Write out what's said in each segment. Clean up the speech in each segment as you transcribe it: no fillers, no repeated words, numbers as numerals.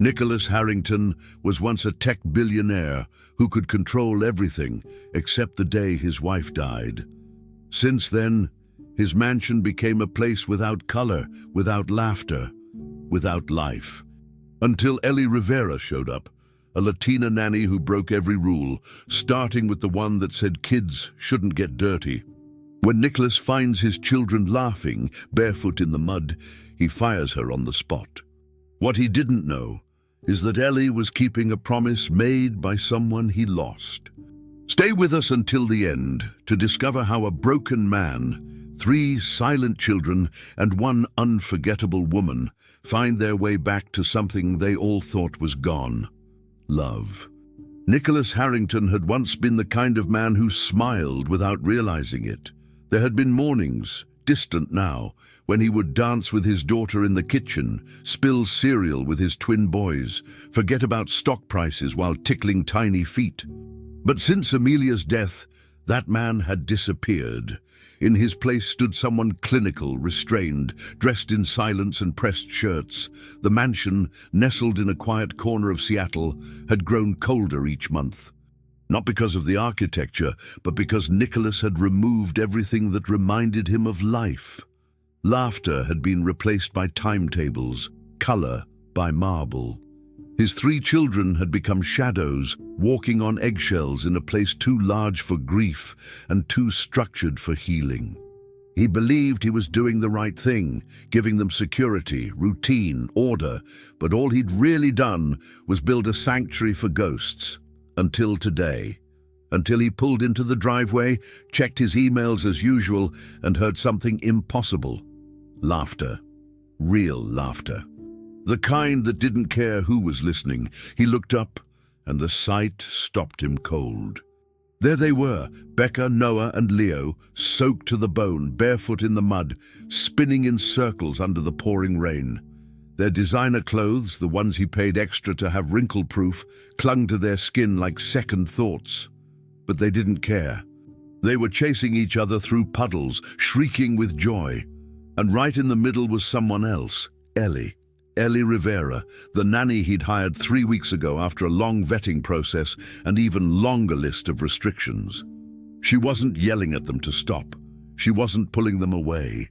Nicholas Harrington was once a tech billionaire who could control everything except the day his wife died. Since then, his mansion became a place without color, without laughter, without life. Until Ellie Rivera showed up, a Latina nanny who broke every rule, starting with the one that said kids shouldn't get dirty. When Nicholas finds his children laughing, barefoot in the mud, he fires her on the spot. What he didn't know is that Ellie was keeping a promise made by someone he lost. Stay with us until the end to discover how a broken man, 3 silent children, and 1 unforgettable woman find their way back to something they all thought was gone: love. Nicholas Harrington had once been the kind of man who smiled without realizing it. There had been mornings, distant now, when he would dance with his daughter in the kitchen, spill cereal with his twin boys, forget about stock prices while tickling tiny feet. But since Amelia's death, that man had disappeared. In his place stood someone clinical, restrained, dressed in silence and pressed shirts. The mansion, nestled in a quiet corner of Seattle, had grown colder each month. Not because of the architecture, but because Nicholas had removed everything that reminded him of life. Laughter had been replaced by timetables, color by marble. His 3 children had become shadows, walking on eggshells in a place too large for grief and too structured for healing. He believed he was doing the right thing, giving them security, routine, order, but all he'd really done was build a sanctuary for ghosts. Until today. Until he pulled into the driveway, checked his emails as usual, and heard something impossible. Laughter. Real laughter. The kind that didn't care who was listening. He looked up, and the sight stopped him cold. There they were, Becca, Noah, and Leo, soaked to the bone, barefoot in the mud, spinning in circles under the pouring rain. Their designer clothes, the ones he paid extra to have wrinkle-proof, clung to their skin like second thoughts. But they didn't care. They were chasing each other through puddles, shrieking with joy. And right in the middle was someone else, Ellie. Ellie Rivera, the nanny he'd hired 3 weeks ago after a long vetting process and even longer list of restrictions. She wasn't yelling at them to stop. She wasn't pulling them away.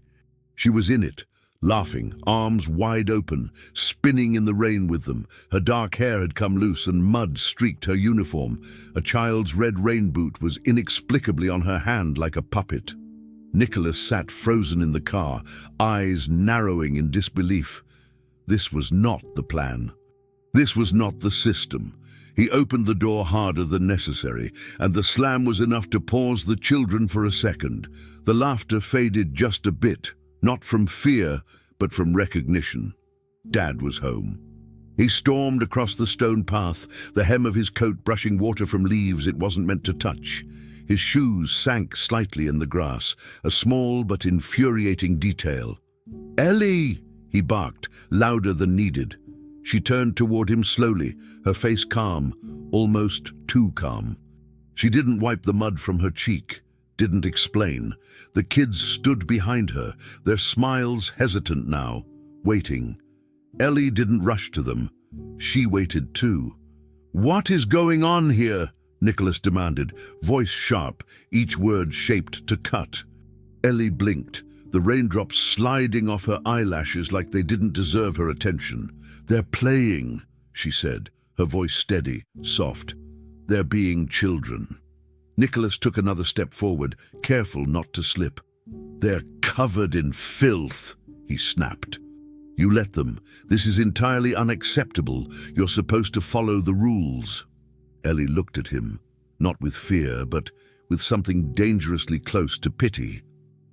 She was in it, laughing, arms wide open, spinning in the rain with them. Her dark hair had come loose and mud streaked her uniform. A child's red rain boot was inexplicably on her hand like a puppet. Nicholas sat frozen in the car, eyes narrowing in disbelief. This was not the plan. This was not the system. He opened the door harder than necessary, and the slam was enough to pause the children for a second. The laughter faded just a bit. Not from fear, but from recognition. Dad was home. He stormed across the stone path, the hem of his coat brushing water from leaves it wasn't meant to touch. His shoes sank slightly in the grass, a small but infuriating detail. "Ellie!" he barked, louder than needed. She turned toward him slowly, her face calm, almost too calm. She didn't wipe the mud from her cheek. Didn't explain. The kids stood behind her, their smiles hesitant now, waiting. Ellie didn't rush to them. She waited too. "What is going on here?" Nicholas demanded, voice sharp, each word shaped to cut. Ellie blinked, the raindrops sliding off her eyelashes like they didn't deserve her attention. "They're playing," she said, her voice steady, soft. "They're being children." Nicholas took another step forward, careful not to slip. "They're covered in filth," he snapped. "You let them. This is entirely unacceptable. You're supposed to follow the rules." Ellie looked at him, not with fear, but with something dangerously close to pity.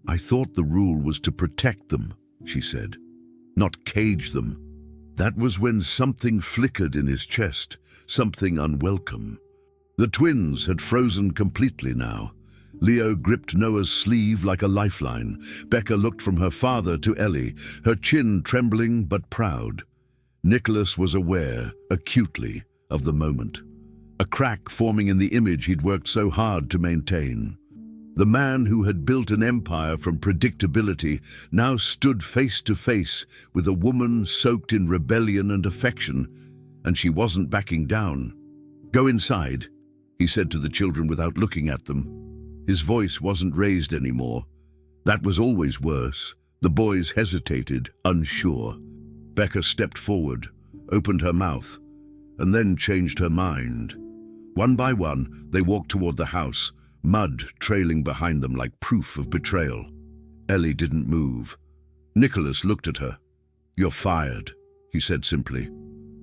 "I thought the rule was to protect them," she said, "not cage them." That was when something flickered in his chest, something unwelcome. The twins had frozen completely now. Leo gripped Noah's sleeve like a lifeline. Becca looked from her father to Ellie, her chin trembling but proud. Nicholas was aware, acutely, of the moment. A crack forming in the image he'd worked so hard to maintain. The man who had built an empire from predictability now stood face to face with a woman soaked in rebellion and affection, and she wasn't backing down. "Go inside," he said to the children without looking at them. His voice wasn't raised anymore. That was always worse. The boys hesitated, unsure. Becca stepped forward, opened her mouth, and then changed her mind. One by one, they walked toward the house, mud trailing behind them like proof of betrayal. Ellie didn't move. Nicholas looked at her. "You're fired," he said simply.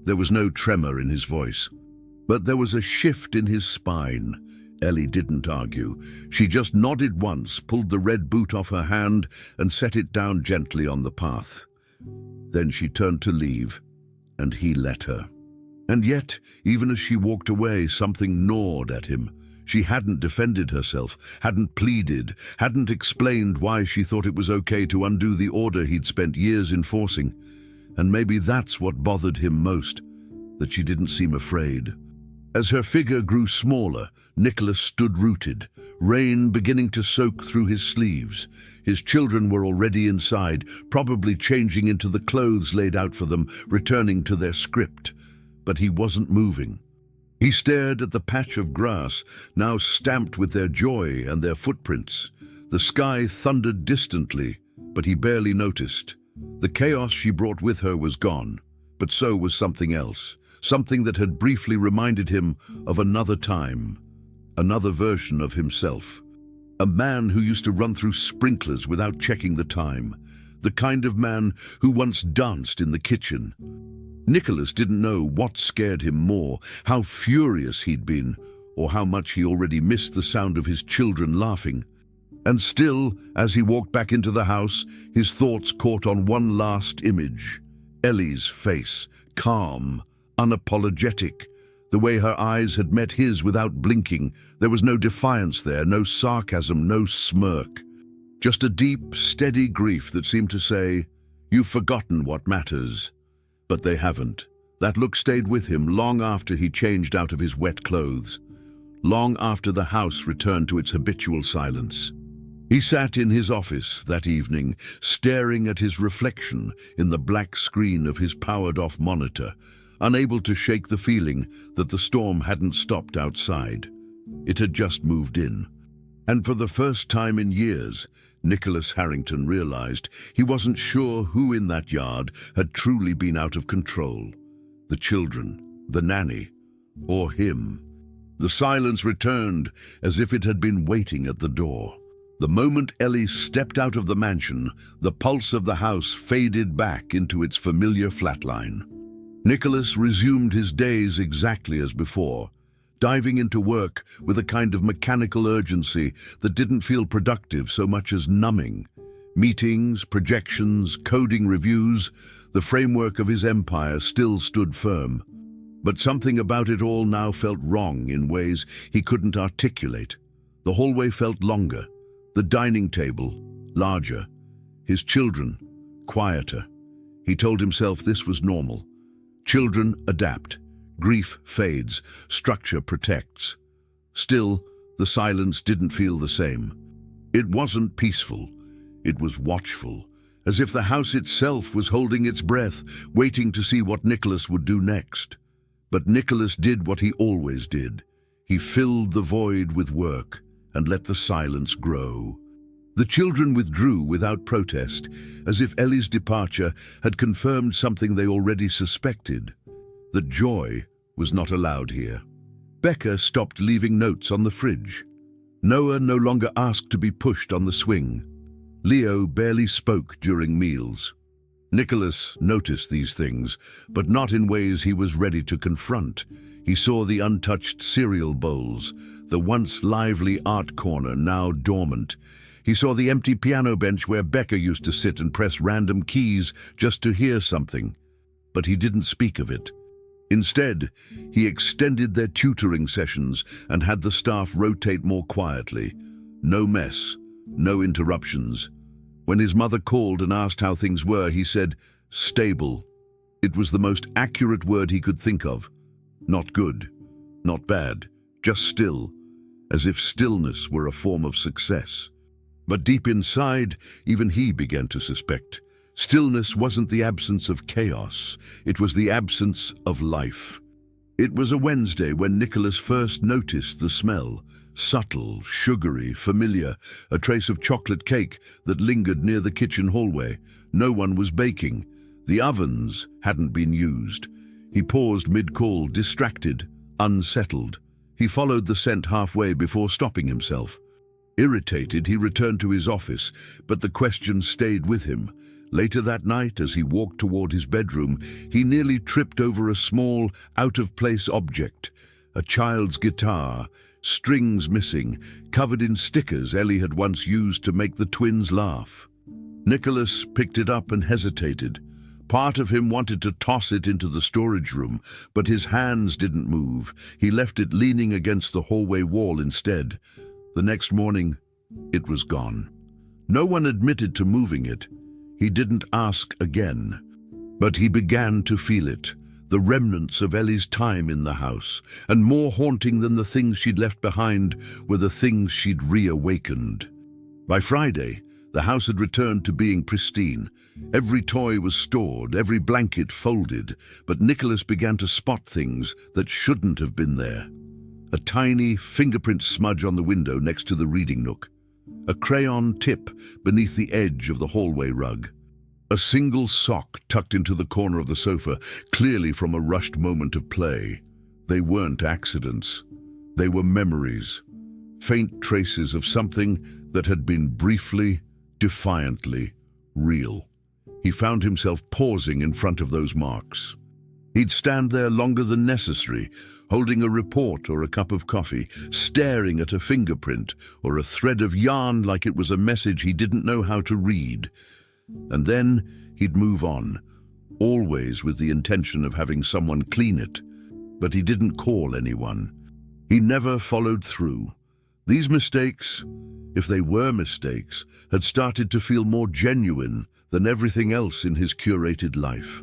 There was no tremor in his voice, but there was a shift in his spine. Ellie didn't argue. She just nodded once, pulled the red boot off her hand, and set it down gently on the path. Then she turned to leave, and he let her. And yet, even as she walked away, something gnawed at him. She hadn't defended herself, hadn't pleaded, hadn't explained why she thought it was okay to undo the order he'd spent years enforcing. And maybe that's what bothered him most, that she didn't seem afraid. As her figure grew smaller, Nicholas stood rooted, rain beginning to soak through his sleeves. His children were already inside, probably changing into the clothes laid out for them, returning to their script. But he wasn't moving. He stared at the patch of grass, now stamped with their joy and their footprints. The sky thundered distantly, but he barely noticed. The chaos she brought with her was gone, but so was something else. Something that had briefly reminded him of another time, another version of himself. A man who used to run through sprinklers without checking the time. The kind of man who once danced in the kitchen. Nicholas didn't know what scared him more, how furious he'd been, or how much he already missed the sound of his children laughing. And still, as he walked back into the house, his thoughts caught on one last image. Ellie's face, calm, unapologetic. The way her eyes had met his without blinking. There was no defiance there, no sarcasm, no smirk. Just a deep, steady grief that seemed to say, "You've forgotten what matters." But they haven't. That look stayed with him long after he changed out of his wet clothes, long after the house returned to its habitual silence. He sat in his office that evening, staring at his reflection in the black screen of his powered-off monitor, unable to shake the feeling that the storm hadn't stopped outside. It had just moved in. And for the first time in years, Nicholas Harrington realized he wasn't sure who in that yard had truly been out of control. The children, the nanny, or him. The silence returned as if it had been waiting at the door. The moment Ellie stepped out of the mansion, the pulse of the house faded back into its familiar flatline. Nicholas resumed his days exactly as before, diving into work with a kind of mechanical urgency that didn't feel productive so much as numbing. Meetings, projections, coding reviews, the framework of his empire still stood firm. But something about it all now felt wrong in ways he couldn't articulate. The hallway felt longer, the dining table larger, his children quieter. He told himself this was normal. Children adapt. Grief fades, structure protects. Still, the silence didn't feel the same. It wasn't peaceful, it was watchful, as if the house itself was holding its breath, waiting to see what Nicholas would do next. But Nicholas did what he always did. He filled the void with work and let the silence grow. The children withdrew without protest, as if Ellie's departure had confirmed something they already suspected. That joy was not allowed here. Becca stopped leaving notes on the fridge. Noah no longer asked to be pushed on the swing. Leo barely spoke during meals. Nicholas noticed these things, but not in ways he was ready to confront. He saw the untouched cereal bowls, the once lively art corner now dormant. He saw the empty piano bench where Becca used to sit and press random keys just to hear something. But he didn't speak of it. Instead, he extended their tutoring sessions and had the staff rotate more quietly. No mess, no interruptions. When his mother called and asked how things were, he said, "Stable." It was the most accurate word he could think of. Not good, not bad, just still, as if stillness were a form of success. But deep inside, even he began to suspect. Stillness wasn't the absence of chaos, it was the absence of life. It was a Wednesday when Nicholas first noticed the smell. Subtle, sugary, familiar, a trace of chocolate cake that lingered near the kitchen hallway. No one was baking. The ovens hadn't been used. He paused mid-call, distracted, unsettled. He followed the scent halfway before stopping himself. Irritated, he returned to his office, but the question stayed with him. Later that night, as he walked toward his bedroom, he nearly tripped over a small, out-of-place object. A child's guitar, strings missing, covered in stickers Ellie had once used to make the twins laugh. Nicholas picked it up and hesitated. Part of him wanted to toss it into the storage room, but his hands didn't move. He left it leaning against the hallway wall instead. The next morning, it was gone. No one admitted to moving it. He didn't ask again, but he began to feel it, the remnants of Ellie's time in the house, and more haunting than the things she'd left behind were the things she'd reawakened. By Friday, the house had returned to being pristine. Every toy was stored, every blanket folded, but Nicholas began to spot things that shouldn't have been there. A tiny fingerprint smudge on the window next to the reading nook. A crayon tip beneath the edge of the hallway rug. A single sock tucked into the corner of the sofa, clearly from a rushed moment of play. They weren't accidents. They were memories. Faint traces of something that had been briefly, defiantly real. He found himself pausing in front of those marks. He'd stand there longer than necessary, holding a report or a cup of coffee, staring at a fingerprint or a thread of yarn like it was a message he didn't know how to read. And then he'd move on, always with the intention of having someone clean it. But he didn't call anyone. He never followed through. These mistakes, if they were mistakes, had started to feel more genuine than everything else in his curated life.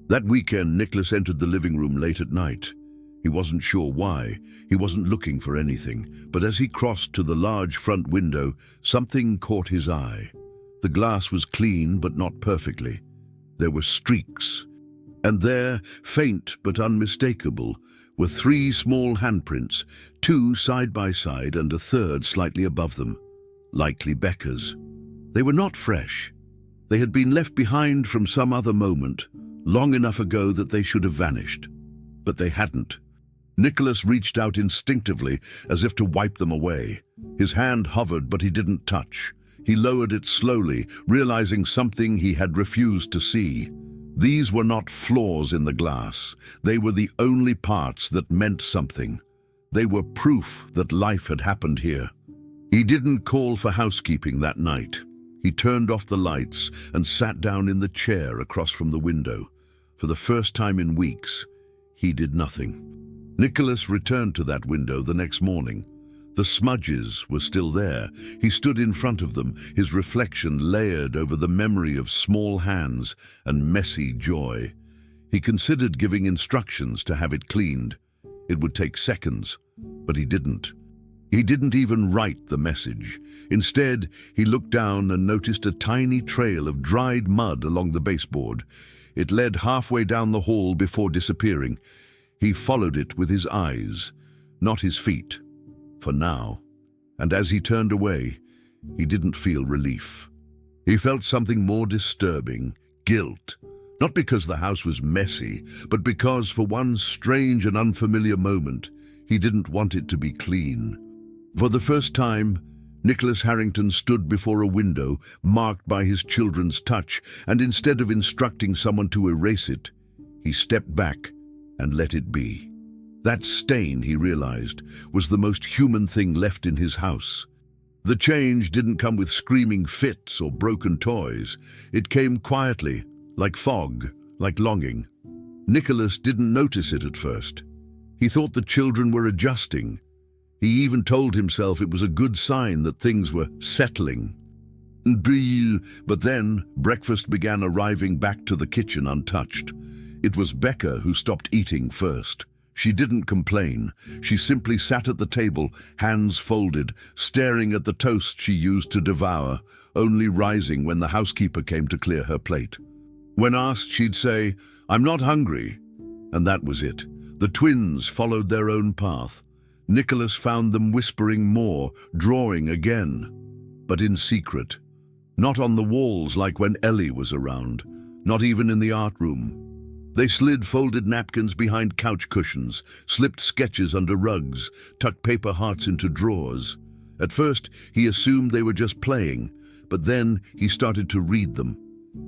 That weekend, Nicholas entered the living room late at night. He wasn't sure why. He wasn't looking for anything. But as he crossed to the large front window, something caught his eye. The glass was clean, but not perfectly. There were streaks. And there, faint but unmistakable, were 3 small handprints, 2 side by side and a third slightly above them. Likely Becca's. They were not fresh. They had been left behind from some other moment, long enough ago that they should have vanished. But they hadn't. Nicholas reached out instinctively, as if to wipe them away. His hand hovered, but he didn't touch. He lowered it slowly, realizing something he had refused to see. These were not flaws in the glass. They were the only parts that meant something. They were proof that life had happened here. He didn't call for housekeeping that night. He turned off the lights and sat down in the chair across from the window. For the first time in weeks, he did nothing. Nicholas returned to that window the next morning. The smudges were still there. He stood in front of them, his reflection layered over the memory of small hands and messy joy. He considered giving instructions to have it cleaned. It would take seconds, but he didn't. He didn't even write the message. Instead, he looked down and noticed a tiny trail of dried mud along the baseboard. It led halfway down the hall before disappearing. He followed it with his eyes, not his feet. For now. And as he turned away, he didn't feel relief. He felt something more disturbing, guilt. Not because the house was messy, but because for one strange and unfamiliar moment, he didn't want it to be clean. For the first time, Nicholas Harrington stood before a window marked by his children's touch, and instead of instructing someone to erase it, he stepped back and let it be. That stain, he realized, was the most human thing left in his house. The change didn't come with screaming fits or broken toys. It came quietly, like fog, like longing. Nicholas didn't notice it at first. He thought the children were adjusting. He even told himself it was a good sign that things were settling. But then breakfast began arriving back to the kitchen untouched. It was Becca who stopped eating first. She didn't complain. She simply sat at the table, hands folded, staring at the toast she used to devour, only rising when the housekeeper came to clear her plate. When asked, she'd say, "I'm not hungry." And that was it. The twins followed their own path. Nicholas found them whispering more, drawing again, but in secret. Not on the walls like when Ellie was around, not even in the art room. They slid folded napkins behind couch cushions, slipped sketches under rugs, tucked paper hearts into drawers. At first, he assumed they were just playing, but then he started to read them.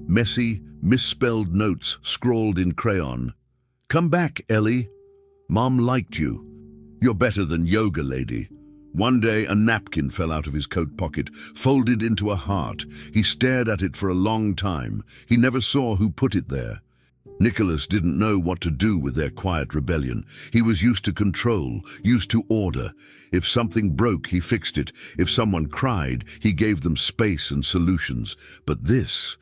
Messy, misspelled notes scrawled in crayon. "Come back, Ellie. Mom liked you. You're better than yoga lady." One day, a napkin fell out of his coat pocket, folded into a heart. He stared at it for a long time. He never saw who put it there. Nicholas didn't know what to do with their quiet rebellion. He was used to control, used to order. If something broke, he fixed it. If someone cried, he gave them space and solutions. But this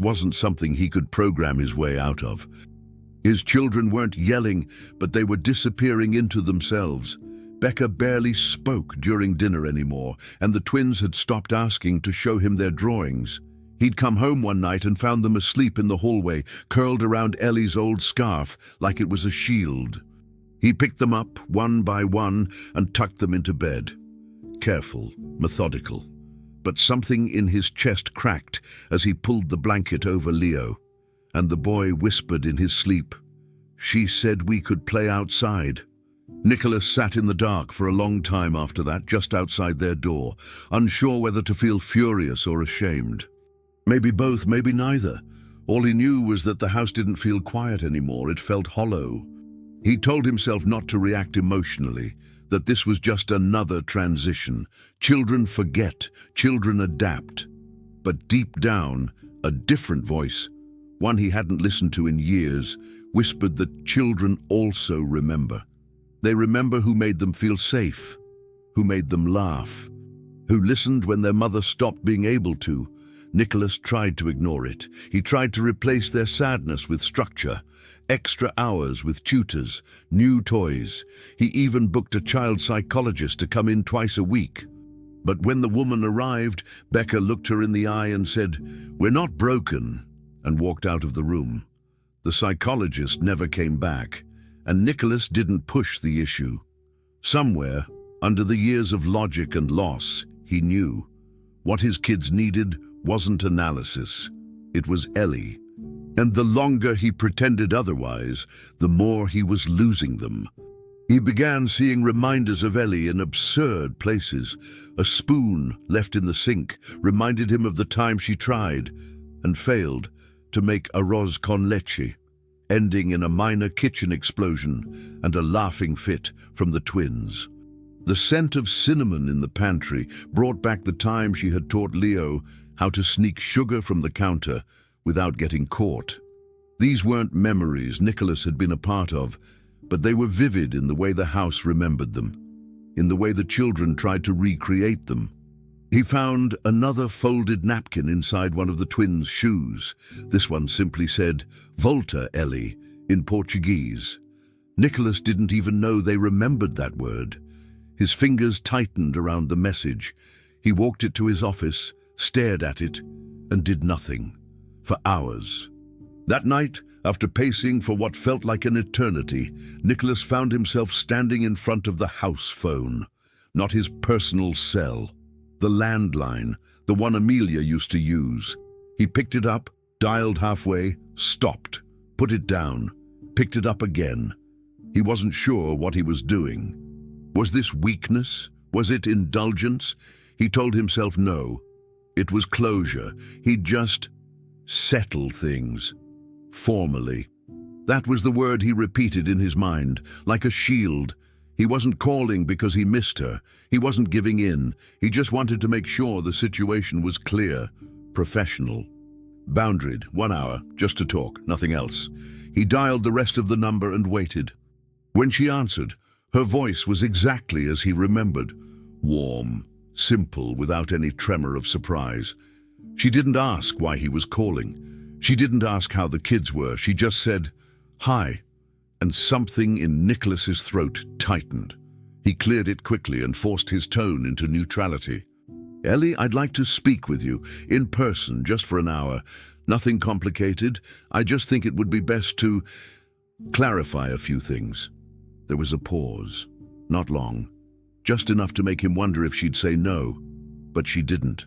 wasn't something he could program his way out of. His children weren't yelling, but they were disappearing into themselves. Becca barely spoke during dinner anymore, and the twins had stopped asking to show him their drawings. He'd come home one night and found them asleep in the hallway, curled around Ellie's old scarf like it was a shield. He picked them up one by one and tucked them into bed. Careful, methodical. But something in his chest cracked as he pulled the blanket over Leo, and the boy whispered in his sleep, "She said we could play outside." Nicholas sat in the dark for a long time after that, just outside their door, unsure whether to feel furious or ashamed. Maybe both, maybe neither. All he knew was that the house didn't feel quiet anymore, it felt hollow. He told himself not to react emotionally, that this was just another transition. Children forget, children adapt. But deep down, a different voice, one he hadn't listened to in years, whispered that children also remember. They remember who made them feel safe, who made them laugh, who listened when their mother stopped being able to. Nicholas tried to ignore it. He tried to replace their sadness with structure, extra hours with tutors, new toys. He even booked a child psychologist to come in twice a week. But when the woman arrived, Becca looked her in the eye and said, "We're not broken," and walked out of the room. The psychologist never came back, and Nicholas didn't push the issue. Somewhere, under the years of logic and loss, he knew. What his kids needed wasn't analysis. It was Ellie. And the longer he pretended otherwise, the more he was losing them. He began seeing reminders of Ellie in absurd places. A spoon left in the sink reminded him of the time she tried, and failed, to make arroz con leche, ending in a minor kitchen explosion and a laughing fit from the twins. The scent of cinnamon in the pantry brought back the time she had taught Leo how to sneak sugar from the counter without getting caught. These weren't memories Nicholas had been a part of, but they were vivid in the way the house remembered them, in the way the children tried to recreate them. He found another folded napkin inside one of the twins' shoes. This one simply said, "Volta, Ellie," in Portuguese. Nicholas didn't even know they remembered that word. His fingers tightened around the message. He walked it to his office, stared at it, and did nothing. For hours. That night, after pacing for what felt like an eternity, Nicholas found himself standing in front of the house phone. Not his personal cell. The landline, the one Amelia used to use. He picked it up, dialed halfway, stopped, put it down, picked it up again. He wasn't sure what he was doing. Was this weakness? Was it indulgence? He told himself no. It was closure. He'd just settle things. Formally. That was the word he repeated in his mind, like a shield. He wasn't calling because he missed her. He wasn't giving in. He just wanted to make sure the situation was clear, professional. Boundaried, 1 hour, just to talk, nothing else. He dialed the rest of the number and waited. When she answered, her voice was exactly as he remembered. Warm, simple, without any tremor of surprise. She didn't ask why he was calling. She didn't ask how the kids were. She just said, "Hi, and something in Nicholas's throat tightened. He cleared it quickly and forced his tone into neutrality. "Ellie, I'd like to speak with you, in person, just for an hour. Nothing complicated. I just think it would be best to clarify a few things." There was a pause. Not long. Just enough to make him wonder if she'd say no. But she didn't.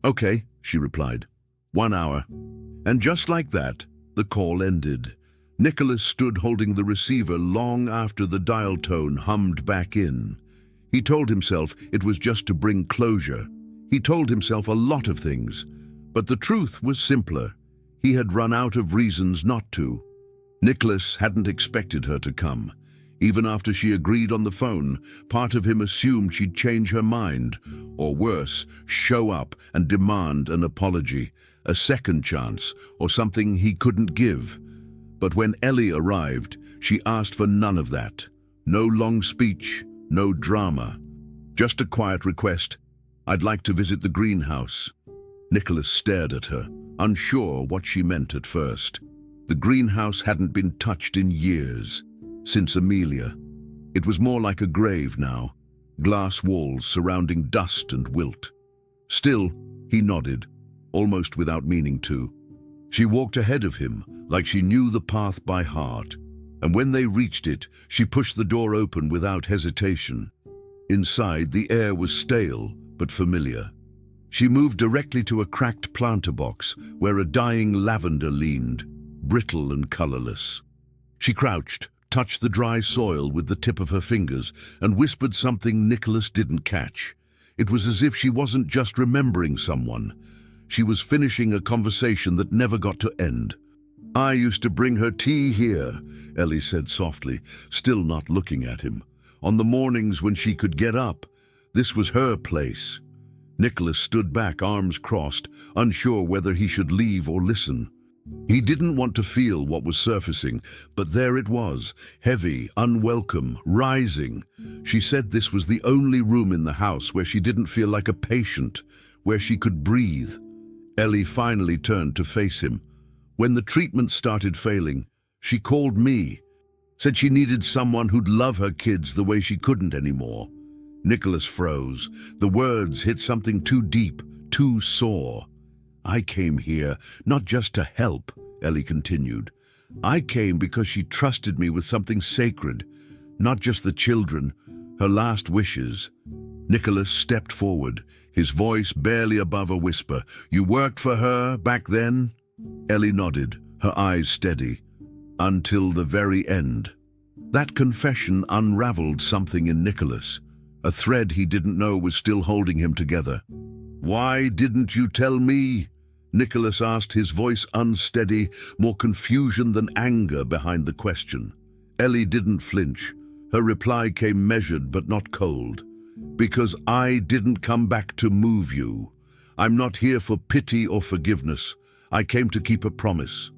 "Okay," she replied. "1 hour." And just like that, the call ended. Nicholas stood holding the receiver long after the dial tone hummed back in. He told himself it was just to bring closure. He told himself a lot of things, but the truth was simpler. He had run out of reasons not to. Nicholas hadn't expected her to come. Even after she agreed on the phone, part of him assumed she'd change her mind, or worse, show up and demand an apology, a second chance, or something he couldn't give. But when Ellie arrived, she asked for none of that. No long speech, no drama. Just a quiet request, "I'd like to visit the greenhouse." Nicholas stared at her, unsure what she meant at first. The greenhouse hadn't been touched in years, since Amelia. It was more like a grave now, glass walls surrounding dust and wilt. Still, he nodded, almost without meaning to. She walked ahead of him, like she knew the path by heart, and when they reached it, she pushed the door open without hesitation. Inside, the air was stale, but familiar. She moved directly to a cracked planter box, where a dying lavender leaned, brittle and colorless. She crouched, touched the dry soil with the tip of her fingers, and whispered something Nicholas didn't catch. It was as if she wasn't just remembering someone. She was finishing a conversation that never got to end. "I used to bring her tea here," Ellie said softly, still not looking at him. "On the mornings when she could get up. This was her place." Nicholas stood back, arms crossed, unsure whether he should leave or listen. He didn't want to feel what was surfacing, but there it was, heavy, unwelcome, rising. She said this was the only room in the house where she didn't feel like a patient, where she could breathe. Ellie finally turned to face him. "When the treatment started failing, she called me, said she needed someone who'd love her kids the way she couldn't anymore." Nicholas froze. The words hit something too deep, too sore. "I came here not just to help," Ellie continued. "I came because she trusted me with something sacred, not just the children, her last wishes." Nicholas stepped forward, his voice barely above a whisper. "You worked for her back then?" Ellie nodded, her eyes steady. "Until the very end." That confession unraveled something in Nicholas, a thread he didn't know was still holding him together. "Why didn't you tell me?" Nicholas asked, his voice unsteady, more confusion than anger behind the question. Ellie didn't flinch. Her reply came measured but not cold. "Because I didn't come back to move you. I'm not here for pity or forgiveness. I came to keep a promise."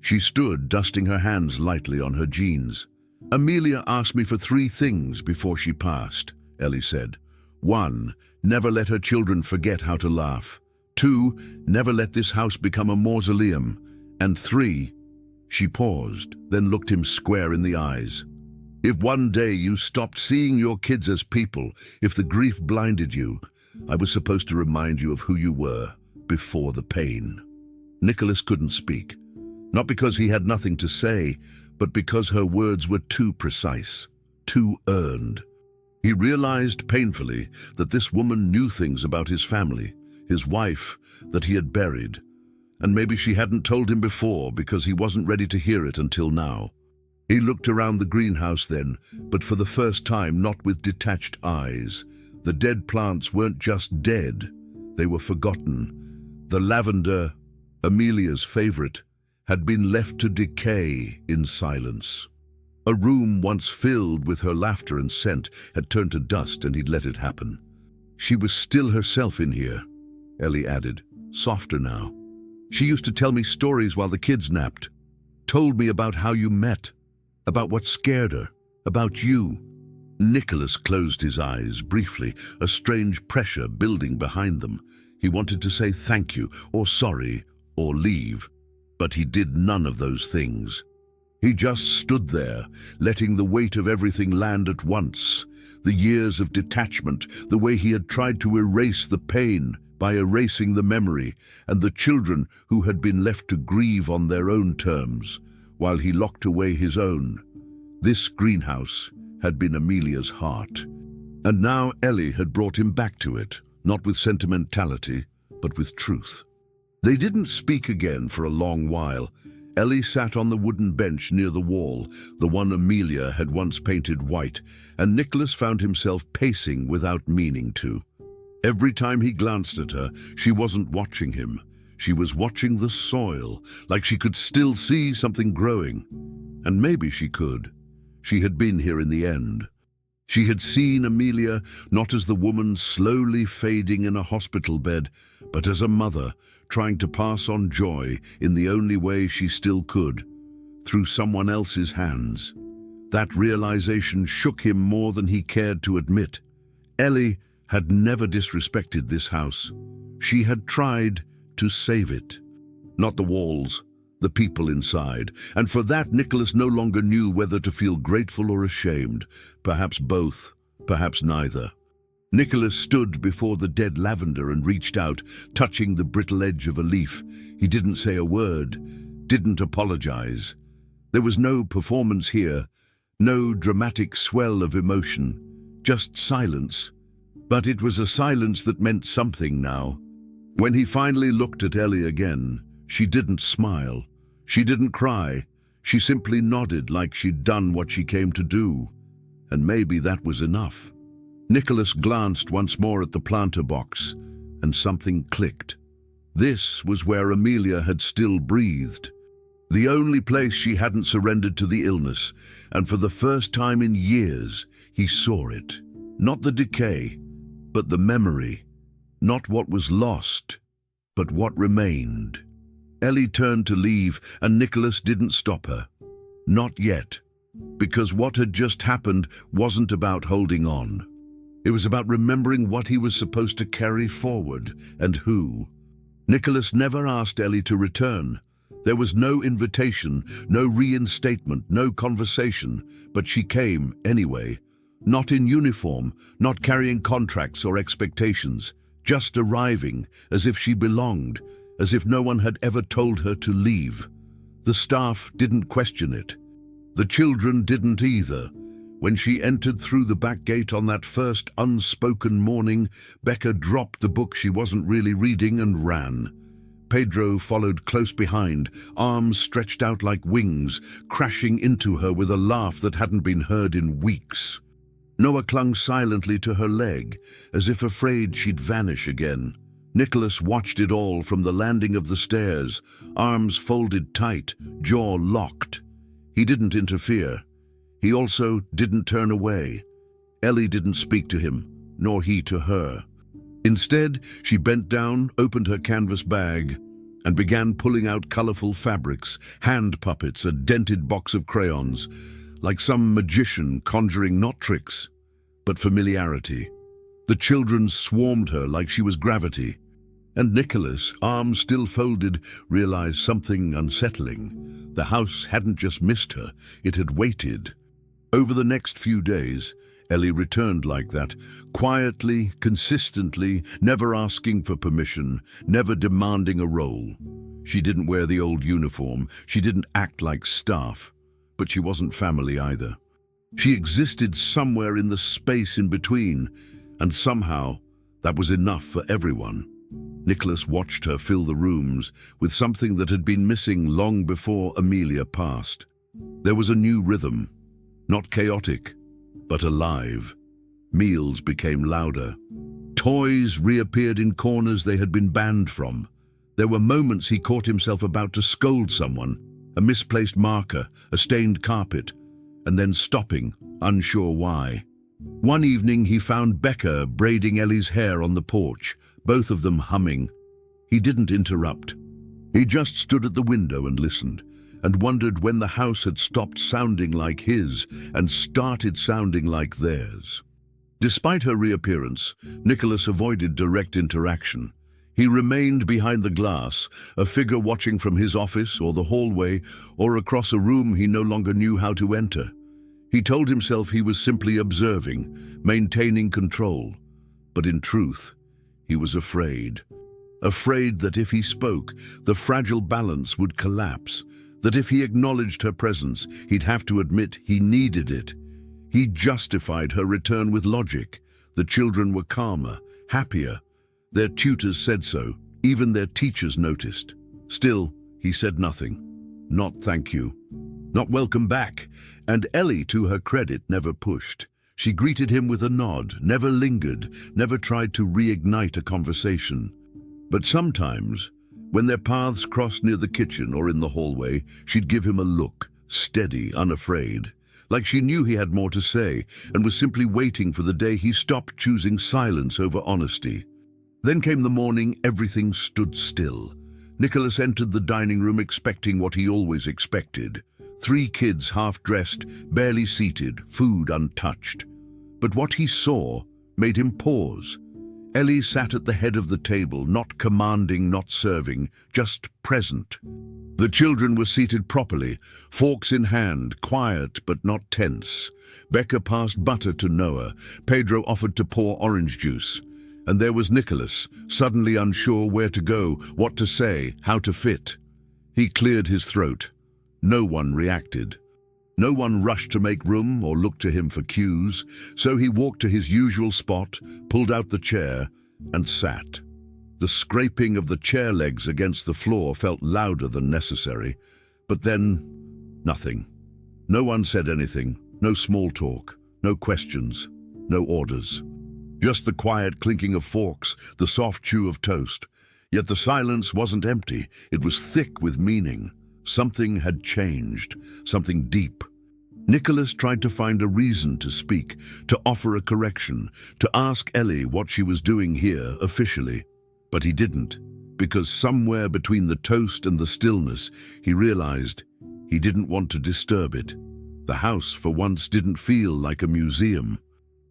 She stood, dusting her hands lightly on her jeans. "Amelia asked me for 3 things before she passed," Ellie said. 1, never let her children forget how to laugh. 2, never let this house become a mausoleum. And 3, she paused, then looked him square in the eyes. "If one day you stopped seeing your kids as people, if the grief blinded you, I was supposed to remind you of who you were before the pain." Nicholas couldn't speak, not because he had nothing to say, but because her words were too precise, too earned. He realized painfully that this woman knew things about his family, his wife, that he had buried. And maybe she hadn't told him before because he wasn't ready to hear it until now. He looked around the greenhouse then, but for the first time not with detached eyes. The dead plants weren't just dead, they were forgotten. The lavender, Amelia's favorite, had been left to decay in silence. A room once filled with her laughter and scent had turned to dust, and he'd let it happen. "She was still herself in here," Ellie added, softer now. "She used to tell me stories while the kids napped. Told me about how you met, about what scared her, about you." Nicholas closed his eyes briefly, a strange pressure building behind them. He wanted to say thank you, or sorry, or leave, but he did none of those things. He just stood there, letting the weight of everything land at once. The years of detachment, the way he had tried to erase the pain by erasing the memory, and the children who had been left to grieve on their own terms, while he locked away his own. This greenhouse had been Amelia's heart. And now Ellie had brought him back to it, not with sentimentality, but with truth. They didn't speak again for a long while. Ellie sat on the wooden bench near the wall, the one Amelia had once painted white, and Nicholas found himself pacing without meaning to. Every time he glanced at her, she wasn't watching him. She was watching the soil, like she could still see something growing. And maybe she could. She had been here in the end. She had seen Amelia not as the woman slowly fading in a hospital bed, but as a mother trying to pass on joy in the only way she still could, through someone else's hands. That realization shook him more than he cared to admit. Ellie had never disrespected this house. She had tried to save it. Not the walls, the people inside. And for that, Nicholas no longer knew whether to feel grateful or ashamed. Perhaps both, perhaps neither. Nicholas stood before the dead lavender and reached out, touching the brittle edge of a leaf. He didn't say a word, didn't apologize. There was no performance here, no dramatic swell of emotion, just silence. But it was a silence that meant something now. When he finally looked at Ellie again, she didn't smile. She didn't cry. She simply nodded like she'd done what she came to do. And maybe that was enough. Nicholas glanced once more at the planter box, and something clicked. This was where Amelia had still breathed. The only place she hadn't surrendered to the illness, and for the first time in years, he saw it. Not the decay, but the memory. Not what was lost, but what remained. Ellie turned to leave, and Nicholas didn't stop her. Not yet, because what had just happened wasn't about holding on. It was about remembering what he was supposed to carry forward, and who. Nicholas never asked Ellie to return. There was no invitation, no reinstatement, no conversation, but she came anyway. Not in uniform, not carrying contracts or expectations, just arriving as if she belonged, as if no one had ever told her to leave. The staff didn't question it. The children didn't either. When she entered through the back gate on that first unspoken morning, Becca dropped the book she wasn't really reading and ran. Pedro followed close behind, arms stretched out like wings, crashing into her with a laugh that hadn't been heard in weeks. Noah clung silently to her leg, as if afraid she'd vanish again. Nicholas watched it all from the landing of the stairs, arms folded tight, jaw locked. He didn't interfere. He also didn't turn away. Ellie didn't speak to him, nor he to her. Instead, she bent down, opened her canvas bag, and began pulling out colorful fabrics, hand puppets, a dented box of crayons, like some magician conjuring not tricks, but familiarity. The children swarmed her like she was gravity, and Nicholas, arms still folded, realized something unsettling. The house hadn't just missed her, it had waited. Over the next few days, Ellie returned like that, quietly, consistently, never asking for permission, never demanding a role. She didn't wear the old uniform, she didn't act like staff, but she wasn't family either. She existed somewhere in the space in between, and somehow that was enough for everyone. Nicholas watched her fill the rooms with something that had been missing long before Amelia passed. There was a new rhythm. Not chaotic, but alive. Meals became louder. Toys reappeared in corners they had been banned from. There were moments he caught himself about to scold someone, a misplaced marker, a stained carpet, and then stopping, unsure why. One evening he found Becca braiding Ellie's hair on the porch, both of them humming. He didn't interrupt. He just stood at the window and listened, and wondered when the house had stopped sounding like his and started sounding like theirs. Despite her reappearance, Nicholas avoided direct interaction. He remained behind the glass, a figure watching from his office or the hallway or across a room he no longer knew how to enter. He told himself he was simply observing, maintaining control. But in truth, he was afraid. Afraid that if he spoke, the fragile balance would collapse, that if he acknowledged her presence, he'd have to admit he needed it. He justified her return with logic. The children were calmer, happier. Their tutors said so. Even their teachers noticed. Still, he said nothing. Not thank you. Not welcome back. And Ellie, to her credit, never pushed. She greeted him with a nod, never lingered, never tried to reignite a conversation. But sometimes, when their paths crossed near the kitchen or in the hallway, she'd give him a look, steady, unafraid, like she knew he had more to say and was simply waiting for the day he stopped choosing silence over honesty. Then came the morning everything stood still. Nicholas entered the dining room expecting what he always expected. 3 kids half-dressed, barely seated, food untouched. But what he saw made him pause. Ellie sat at the head of the table, not commanding, not serving, just present. The children were seated properly, forks in hand, quiet but not tense. Becca passed butter to Noah. Pedro offered to pour orange juice. And there was Nicholas, suddenly unsure where to go, what to say, how to fit. He cleared his throat. No one reacted. No one rushed to make room or looked to him for cues, so he walked to his usual spot, pulled out the chair, and sat. The scraping of the chair legs against the floor felt louder than necessary, but then nothing. No one said anything, no small talk, no questions, no orders. Just the quiet clinking of forks, the soft chew of toast. Yet the silence wasn't empty, it was thick with meaning. Something had changed, something deep. Nicholas tried to find a reason to speak, to offer a correction, to ask Ellie what she was doing here officially. But he didn't, because somewhere between the toast and the stillness, he realized he didn't want to disturb it. The house, for once, didn't feel like a museum.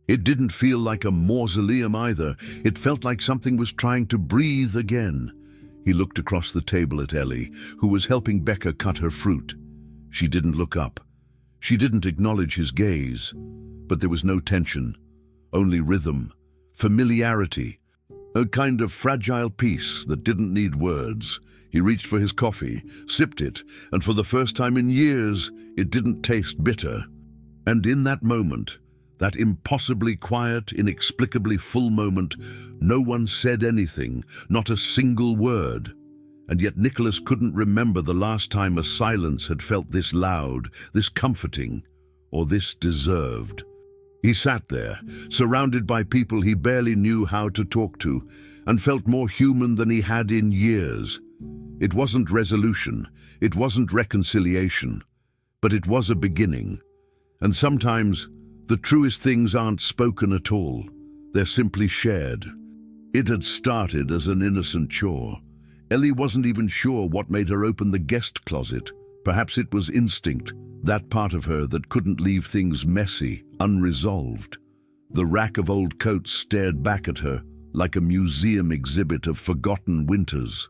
It didn't feel like a mausoleum either. It felt like something was trying to breathe again. He looked across the table at Ellie, who was helping Becca cut her fruit. She didn't look up. She didn't acknowledge his gaze. But there was no tension, only rhythm, familiarity, a kind of fragile peace that didn't need words. He reached for his coffee, sipped it, and for the first time in years, it didn't taste bitter. And in that moment, that impossibly quiet, inexplicably full moment, no one said anything, not a single word. And yet Nicholas couldn't remember the last time a silence had felt this loud, this comforting, or this deserved. He sat there, surrounded by people he barely knew how to talk to, and felt more human than he had in years. It wasn't resolution, it wasn't reconciliation, but it was a beginning. And sometimes the truest things aren't spoken at all. They're simply shared. It had started as an innocent chore. Ellie wasn't even sure what made her open the guest closet. Perhaps it was instinct, that part of her that couldn't leave things messy, unresolved. The rack of old coats stared back at her like a museum exhibit of forgotten winters.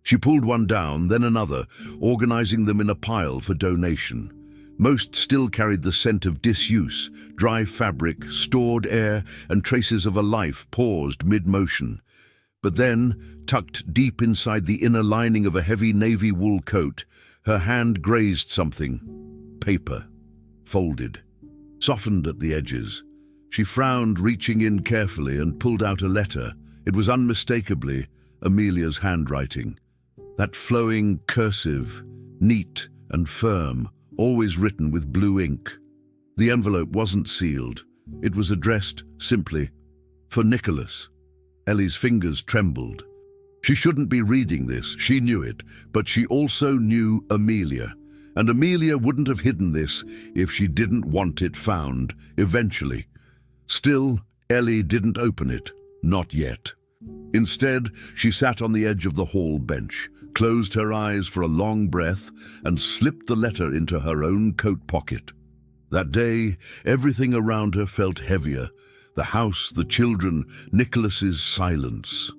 She pulled one down, then another, organizing them in a pile for donation. Most still carried the scent of disuse, dry fabric, stored air, and traces of a life paused mid-motion. But then, tucked deep inside the inner lining of a heavy navy wool coat, her hand grazed something. Paper. Folded. Softened at the edges. She frowned, reaching in carefully, and pulled out a letter. It was unmistakably Amelia's handwriting. That flowing cursive, neat and firm, always written with blue ink. The envelope wasn't sealed. It was addressed simply, "For Nicholas." Ellie's fingers trembled. She shouldn't be reading this, she knew it, but she also knew Amelia. And Amelia wouldn't have hidden this if she didn't want it found, eventually. Still, Ellie didn't open it, not yet. Instead, she sat on the edge of the hall bench, closed her eyes for a long breath, and slipped the letter into her own coat pocket. That day, everything around her felt heavier. The house, the children, Nicholas's silence.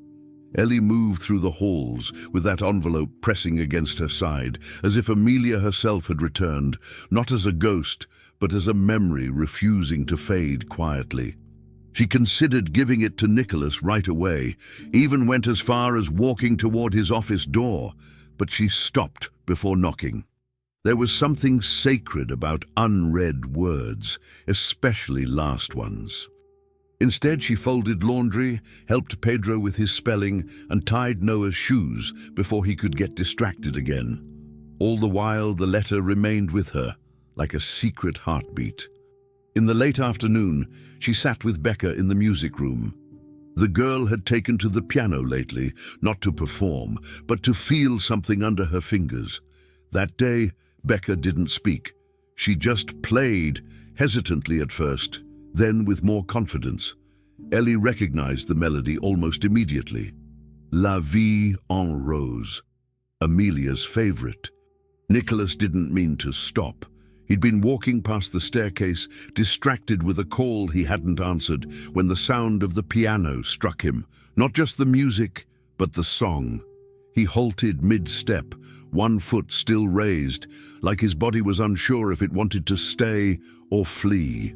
Ellie moved through the halls with that envelope pressing against her side, as if Amelia herself had returned, not as a ghost, but as a memory refusing to fade quietly. She considered giving it to Nicholas right away, even went as far as walking toward his office door, but she stopped before knocking. There was something sacred about unread words, especially last ones. Instead, she folded laundry, helped Pedro with his spelling, and tied Noah's shoes before he could get distracted again. All the while, the letter remained with her, like a secret heartbeat. In the late afternoon, she sat with Becca in the music room. The girl had taken to the piano lately, not to perform, but to feel something under her fingers. That day, Becca didn't speak. She just played, hesitantly at first, then with more confidence. Ellie recognized the melody almost immediately. La Vie en Rose, Amelia's favorite. Nicholas didn't mean to stop. He'd been walking past the staircase, distracted with a call he hadn't answered, when the sound of the piano struck him. Not just the music, but the song. He halted mid-step, one foot still raised, like his body was unsure if it wanted to stay or flee.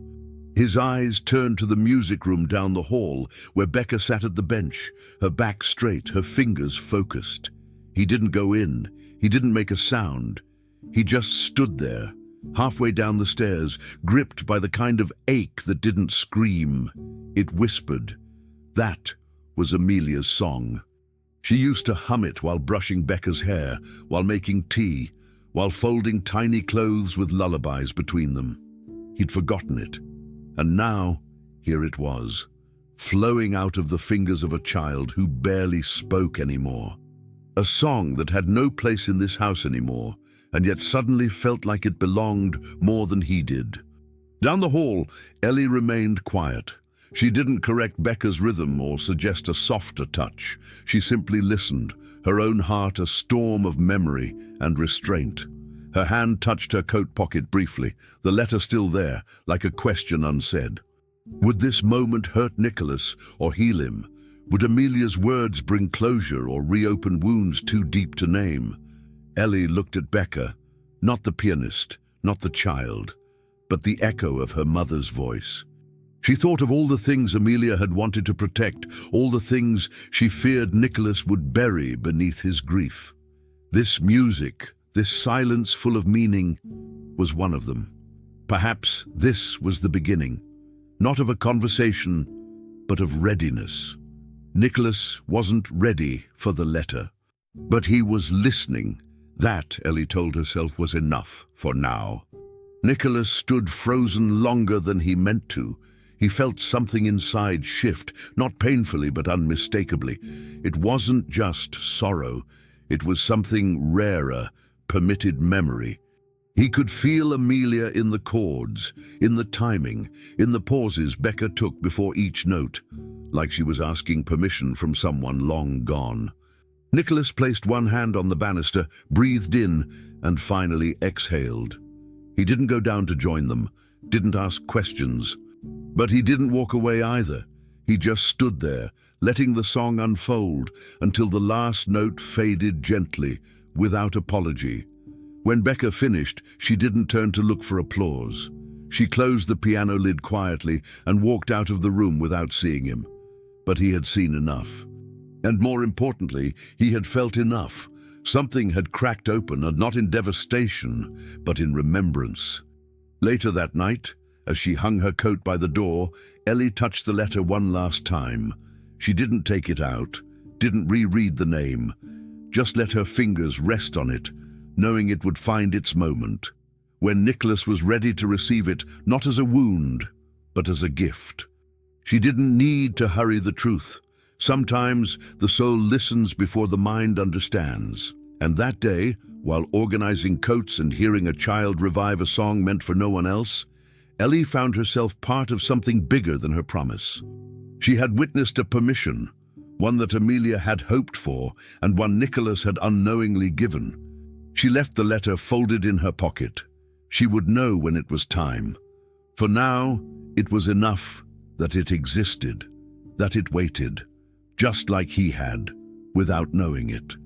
His eyes turned to the music room down the hall, where Becca sat at the bench, her back straight, her fingers focused. He didn't go in. He didn't make a sound. He just stood there, halfway down the stairs, gripped by the kind of ache that didn't scream. It whispered. That was Amelia's song. She used to hum it while brushing Becca's hair, while making tea, while folding tiny clothes with lullabies between them. He'd forgotten it. And now, here it was, flowing out of the fingers of a child who barely spoke anymore. A song that had no place in this house anymore, and yet suddenly felt like it belonged more than he did. Down the hall, Ellie remained quiet. She didn't correct Becca's rhythm or suggest a softer touch. She simply listened, her own heart a storm of memory and restraint. Her hand touched her coat pocket briefly, the letter still there, like a question unsaid. Would this moment hurt Nicholas or heal him? Would Amelia's words bring closure or reopen wounds too deep to name? Ellie looked at Becca, not the pianist, not the child, but the echo of her mother's voice. She thought of all the things Amelia had wanted to protect, all the things she feared Nicholas would bury beneath his grief. This music, this silence full of meaning, was one of them. Perhaps this was the beginning, not of a conversation, but of readiness. Nicholas wasn't ready for the letter, but he was listening. That, Ellie told herself, was enough for now. Nicholas stood frozen longer than he meant to. He felt something inside shift, not painfully but unmistakably. It wasn't just sorrow. It was something rarer, permitted memory. He could feel Amelia in the chords, in the timing, in the pauses Becca took before each note, like she was asking permission from someone long gone. Nicholas placed one hand on the banister, breathed in, and finally exhaled. He didn't go down to join them, didn't ask questions, but he didn't walk away either. He just stood there, letting the song unfold until the last note faded gently, without apology. When Becca finished, she didn't turn to look for applause. She closed the piano lid quietly and walked out of the room without seeing him. But he had seen enough. And more importantly, he had felt enough. Something had cracked open, and not in devastation, but in remembrance. Later that night, as she hung her coat by the door, Ellie touched the letter one last time. She didn't take it out, didn't reread the name, just let her fingers rest on it, knowing it would find its moment, when Nicholas was ready to receive it, not as a wound, but as a gift. She didn't need to hurry the truth. Sometimes the soul listens before the mind understands. And that day, while organizing coats and hearing a child revive a song meant for no one else, Ellie found herself part of something bigger than her promise. She had witnessed a permission, one that Amelia had hoped for and one Nicholas had unknowingly given. She left the letter folded in her pocket. She would know when it was time. For now, it was enough that it existed, that it waited, just like he had. without knowing it.